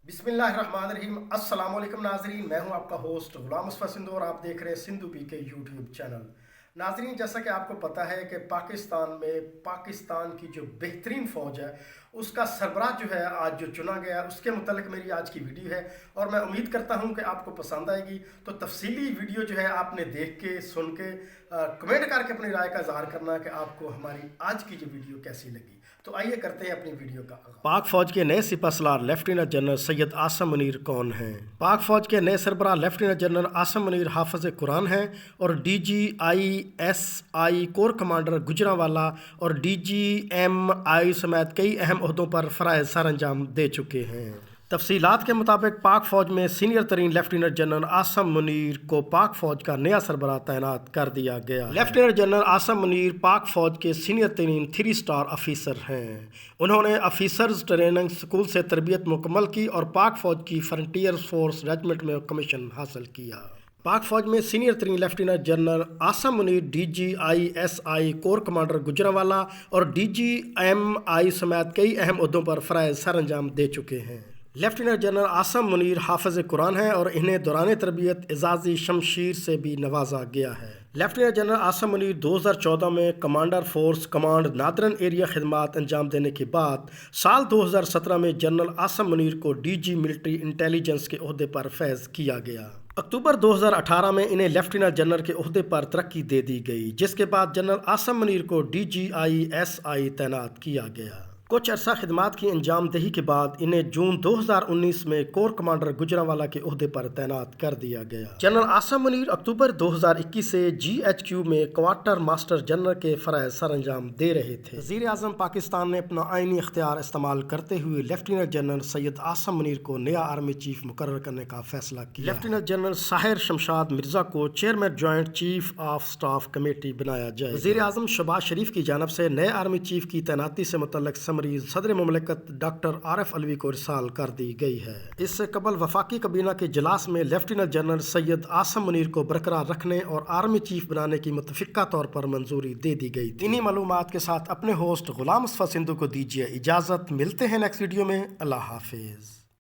बिस्मिल्लाहिर्रहमानिर्रहीम। अस्सलाम वालेकुम नाजरीन, मैं हूं आपका होस्ट गुलाम मुस्तफा सिंधु और आप देख रहे हैं सिंधु पी के यूट्यूब चैनल। नाजरीन, जैसा कि आपको पता है कि पाकिस्तान में पाकिस्तान की जो बेहतरीन फ़ौज है उसका सरबराह जो है आज जो चुना गया, उसके मुतल्लिक मेरी आज की वीडियो है और मैं उम्मीद करता हूं कि आपको पसंद आएगी। तो तफसीली वीडियो जो है आपने देख के सुन के कमेंट करके अपनी राय का इजहार करना कि आपको हमारी आज की जो वीडियो कैसी लगी। तो आइए करते हैं अपनी वीडियो का आगाज़। पाक फौज के नए सिपह सलार लेफ्टिनेंट जनरल सैयद आसम मुनीर कौन हैं? पाक फौज के नए सरबराह लेफ्टिनेंट जनरल आसम मुनीर हाफिज कुरान हैं और DGISI कोर कमांडर गुजरांवाला और DGMI समेत कई अहम ओहदों पर फराइज़ सर अंजाम दे चुके हैं। तफसीलात के मुताबिक पाक फ़ौज में सीनियर तरीन लेफ्टिनेंट जनरल आसम मुनीर को पाक फ़ौज का नया सरबराह तैनात कर दिया गया। लेफ्टिनेंट जनरल आसम मुनीर पाक फ़ौज के सीनियर तरीन 3 स्टार ऑफिसर हैं। उन्होंने ऑफिसर्स ट्रेनिंग स्कूल से तरबियत मुकम्मल की और पाक फ़ौज की फ्रंटियर फोर्स रेजिमेंट में कमीशन हासिल किया। पाक फ़ौज में सीनियर तरीन lieutenant general Asim Munir DGISI corps commander Gujranwala और DGMI समेत कई अहम ओहदों पर फराइज़ सर अंजाम दे चुके हैं। लेफ्टिनेंट जनरल आसम मुनीर हाफिज कुरान हैं और इन्हें दौरान तरबियत एजाज़ी शमशीर से भी नवाजा गया है। लेफ्टिनेंट जनरल आसम मुनीर 2014 में commander force command northern area खिदमात अंजाम देने के बाद साल 2017 में जनरल आसम मुनीर को DG मिलिट्री इंटेलिजेंस के ओहदे पर फैज़ किया गया। अक्टूबर 2018 में इन्हें लेफ्टिनेंट जनरल के ओहदे पर तरक्की दे दी गई, जिसके बाद जनरल आसम मुनीर को DGISI तैनात किया गया। कुछ अरसा खिदमात की अंजाम दही के बाद इन्हें जून 2019 में कोर कमांडर गुजरांवाला के ओहदे पर तैनात कर दिया गया। जनरल आसम मुनीर अक्टूबर 2021 से GHQ में क्वार्टर मास्टर जनरल के फराइज़ सर अंजाम दे रहे थे। वज़ीर आज़म पाकिस्तान ने अपना आईनी इख्तियार इस्तेमाल करते हुए लेफ्टिनेंट जनरल सैयद आसम मुनीर को नया आर्मी चीफ मुकर्रर करने का फैसला किया। लेफ्टिनेंट जनरल साहिर शमशाद मिर्जा को chairman joint chief of staff committee बनाया जाए। वज़ीर आज़म शहबाज शरीफ की जानब से नए आर्मी चीफ की तैनाती से मुतल्लिक सदर मुमलिकत डॉक्टर आरिफ अलवी को इरसाल कर दी गई है। इससे कबल वफाकी कबीना के इजलास में लेफ्टिनेंट जनरल सैयद आसम मुनीर को बरकरार रखने और आर्मी चीफ बनाने की मुतफिका तौर पर मंजूरी दे दी गई थी। इन्हीं मालूमात के साथ अपने होस्ट गुलाम मुस्तफा सिंधु को दीजिए इजाज़त। मिलते हैं नेक्स्ट वीडियो में। अल्लाह हाफिज़।